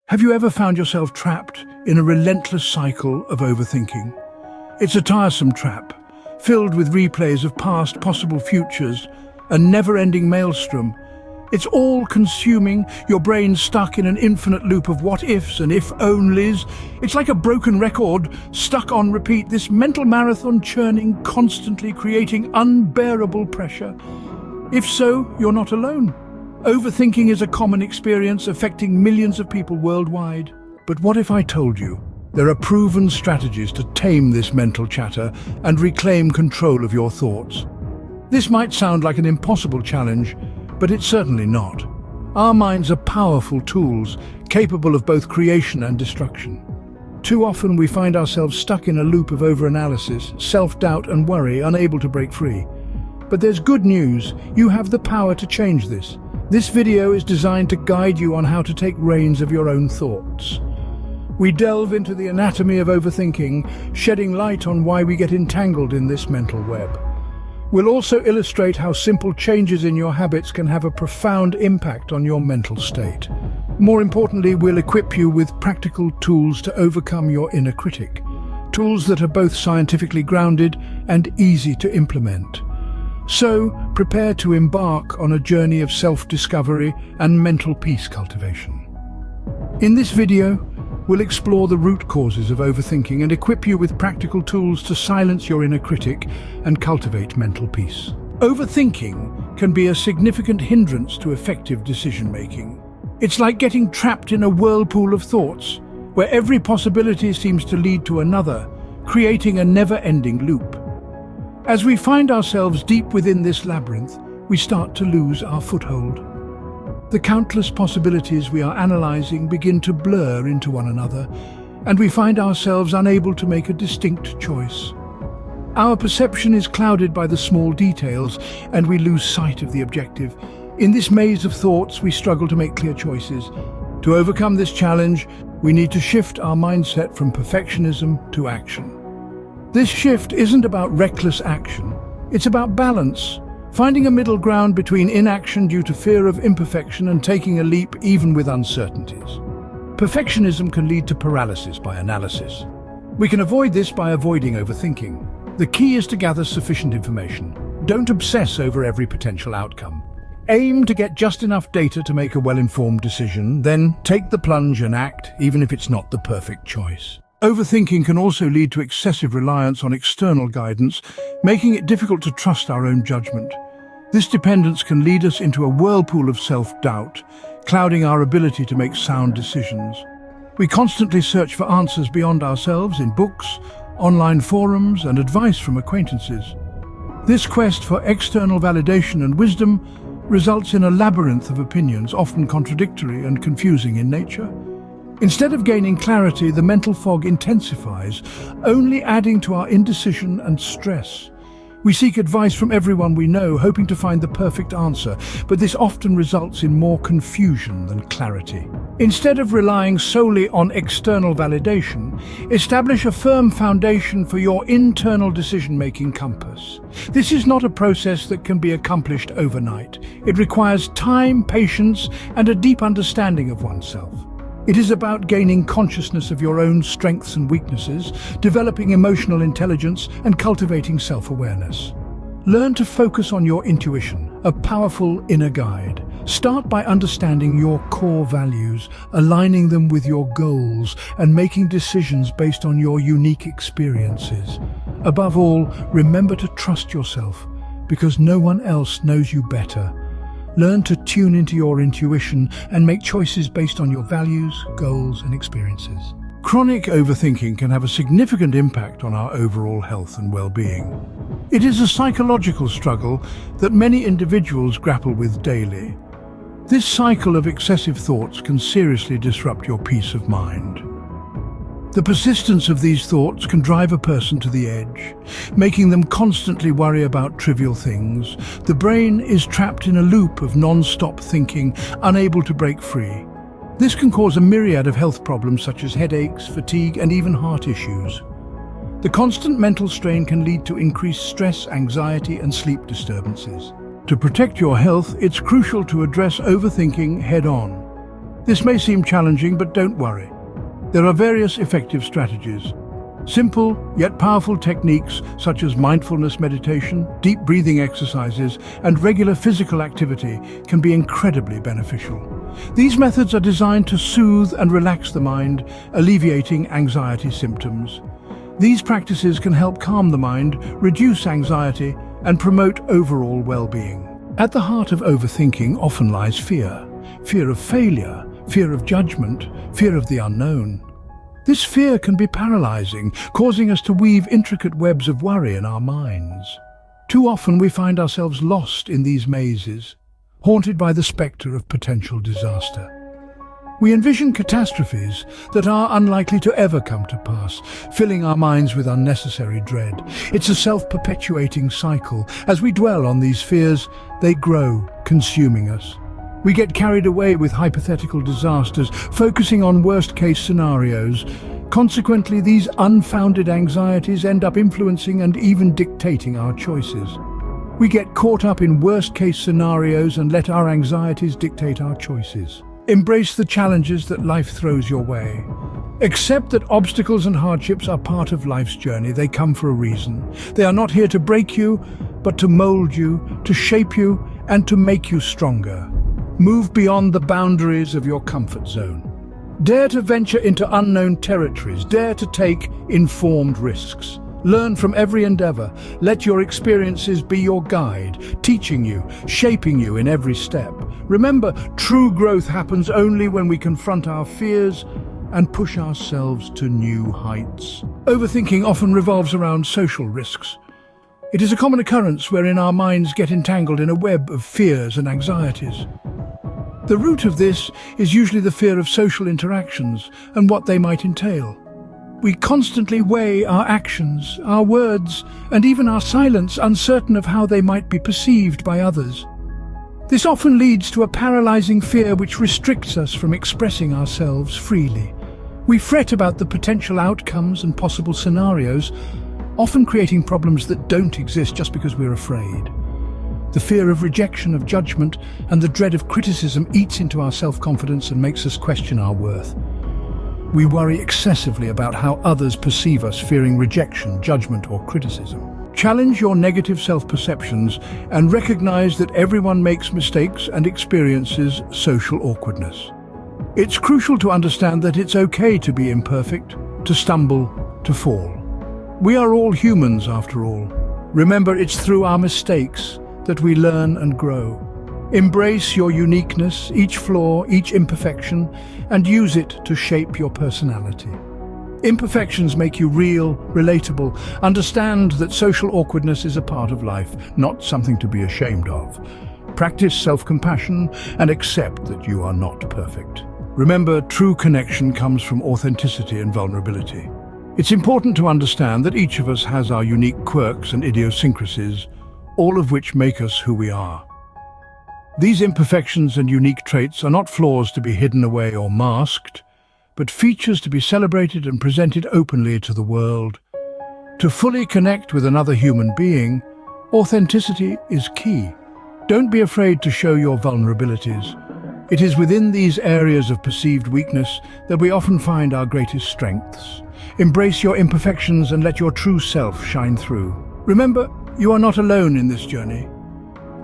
Have you ever found yourself trapped in a relentless cycle of overthinking? It's a tiresome trap, filled with replays of past possible futures, a never-ending maelstrom. It's all-consuming, your brain stuck in an infinite loop of what-ifs and if-onlys. It's like a broken record, stuck on repeat, this mental marathon churning, constantly creating unbearable pressure. If so, you're not alone. Overthinking is a common experience affecting millions of people worldwide. But what if I told you there are proven strategies to tame this mental chatter and reclaim control of your thoughts? This might sound like an impossible challenge, but it's certainly not. Our minds are powerful tools, capable of both creation and destruction. Too often we find ourselves stuck in a loop of overanalysis, self-doubt and worry, unable to break free. But there's good news. You have the power to change this. This video is designed to guide you on how to take reins of your own thoughts. We delve into the anatomy of overthinking, shedding light on why we get entangled in this mental web. We'll also illustrate how simple changes in your habits can have a profound impact on your mental state. More importantly, we'll equip you with practical tools to overcome your inner critic. Tools that are both scientifically grounded and easy to implement. So, prepare to embark on a journey of self-discovery and mental peace cultivation. In this video, we'll explore the root causes of overthinking and equip you with practical tools to silence your inner critic and cultivate mental peace. Overthinking can be a significant hindrance to effective decision-making. It's like getting trapped in a whirlpool of thoughts, where every possibility seems to lead to another, creating a never-ending loop. As we find ourselves deep within this labyrinth, we start to lose our foothold. The countless possibilities we are analyzing begin to blur into one another, and we find ourselves unable to make a distinct choice. Our perception is clouded by the small details, and we lose sight of the objective. In this maze of thoughts, we struggle to make clear choices. To overcome this challenge, we need to shift our mindset from perfectionism to action. This shift isn't about reckless action, it's about balance, finding a middle ground between inaction due to fear of imperfection and taking a leap even with uncertainties. Perfectionism can lead to paralysis by analysis. We can avoid this by avoiding overthinking. The key is to gather sufficient information. Don't obsess over every potential outcome. Aim to get just enough data to make a well-informed decision, then take the plunge and act, even if it's not the perfect choice. Overthinking can also lead to excessive reliance on external guidance, making it difficult to trust our own judgment. This dependence can lead us into a whirlpool of self-doubt, clouding our ability to make sound decisions. We constantly search for answers beyond ourselves in books, online forums, and advice from acquaintances. This quest for external validation and wisdom results in a labyrinth of opinions, often contradictory and confusing in nature. Instead of gaining clarity, the mental fog intensifies, only adding to our indecision and stress. We seek advice from everyone we know, hoping to find the perfect answer, but this often results in more confusion than clarity. Instead of relying solely on external validation, establish a firm foundation for your internal decision-making compass. This is not a process that can be accomplished overnight. It requires time, patience, and a deep understanding of oneself. It is about gaining consciousness of your own strengths and weaknesses, developing emotional intelligence, and cultivating self-awareness. Learn to focus on your intuition, a powerful inner guide. Start by understanding your core values, aligning them with your goals, and making decisions based on your unique experiences. Above all, remember to trust yourself, because no one else knows you better. Learn to tune into your intuition and make choices based on your values, goals, and experiences. Chronic overthinking can have a significant impact on our overall health and well-being. It is a psychological struggle that many individuals grapple with daily. This cycle of excessive thoughts can seriously disrupt your peace of mind. The persistence of these thoughts can drive a person to the edge, making them constantly worry about trivial things. The brain is trapped in a loop of non-stop thinking, unable to break free. This can cause a myriad of health problems such as headaches, fatigue, and even heart issues. The constant mental strain can lead to increased stress, anxiety, and sleep disturbances. To protect your health, it's crucial to address overthinking head-on. This may seem challenging, but don't worry. There are various effective strategies. Simple yet powerful techniques such as mindfulness meditation, deep breathing exercises, and regular physical activity can be incredibly beneficial. These methods are designed to soothe and relax the mind, alleviating anxiety symptoms. These practices can help calm the mind, reduce anxiety, and promote overall well-being. At the heart of overthinking often lies fear. Fear of failure, fear of judgment, fear of the unknown. This fear can be paralyzing, causing us to weave intricate webs of worry in our minds. Too often we find ourselves lost in these mazes, haunted by the spectre of potential disaster. We envision catastrophes that are unlikely to ever come to pass, filling our minds with unnecessary dread. It's a self-perpetuating cycle. As we dwell on these fears, they grow, consuming us. We get carried away with hypothetical disasters, focusing on worst-case scenarios. Consequently, these unfounded anxieties end up influencing and even dictating our choices. We get caught up in worst-case scenarios and let our anxieties dictate our choices. Embrace the challenges that life throws your way. Accept that obstacles and hardships are part of life's journey. They come for a reason. They are not here to break you, but to mold you, to shape you, and to make you stronger. Move beyond the boundaries of your comfort zone. Dare to venture into unknown territories. Dare to take informed risks. Learn from every endeavor. Let your experiences be your guide, teaching you, shaping you in every step. Remember, true growth happens only when we confront our fears and push ourselves to new heights. Overthinking often revolves around social risks. It is a common occurrence wherein our minds get entangled in a web of fears and anxieties. The root of this is usually the fear of social interactions and what they might entail. We constantly weigh our actions, our words, and even our silence, uncertain of how they might be perceived by others. This often leads to a paralyzing fear which restricts us from expressing ourselves freely. We fret about the potential outcomes and possible scenarios, often creating problems that don't exist just because we're afraid. The fear of rejection, of judgment, and the dread of criticism eats into our self-confidence and makes us question our worth. We worry excessively about how others perceive us, fearing rejection, judgment, or criticism. Challenge your negative self-perceptions and recognize that everyone makes mistakes and experiences social awkwardness. It's crucial to understand that it's okay to be imperfect, to stumble, to fall. We are all humans, after all. Remember, it's through our mistakes that we learn and grow. Embrace your uniqueness, each flaw, each imperfection, and use it to shape your personality. Imperfections make you real, relatable. Understand that social awkwardness is a part of life, not something to be ashamed of. Practice self-compassion and accept that you are not perfect. Remember, true connection comes from authenticity and vulnerability. It's important to understand that each of us has our unique quirks and idiosyncrasies, all of which make us who we are. These imperfections and unique traits are not flaws to be hidden away or masked, but features to be celebrated and presented openly to the world. To fully connect with another human being, authenticity is key. Don't be afraid to show your vulnerabilities. It is within these areas of perceived weakness that we often find our greatest strengths. Embrace your imperfections and let your true self shine through. Remember, you are not alone in this journey.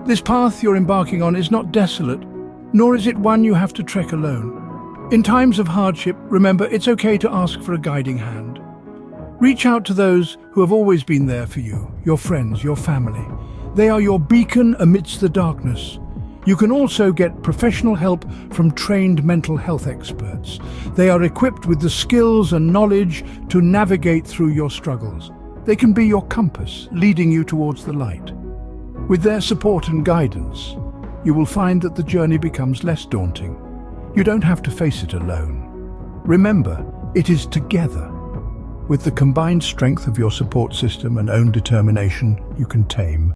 This path you're embarking on is not desolate, nor is it one you have to trek alone. In times of hardship, remember, it's okay to ask for a guiding hand. Reach out to those who have always been there for you, your friends, your family. They are your beacon amidst the darkness. You can also get professional help from trained mental health experts. They are equipped with the skills and knowledge to navigate through your struggles. They can be your compass, leading you towards the light. With their support and guidance, you will find that the journey becomes less daunting. You don't have to face it alone. Remember, it is together. With the combined strength of your support system and own determination, you can tame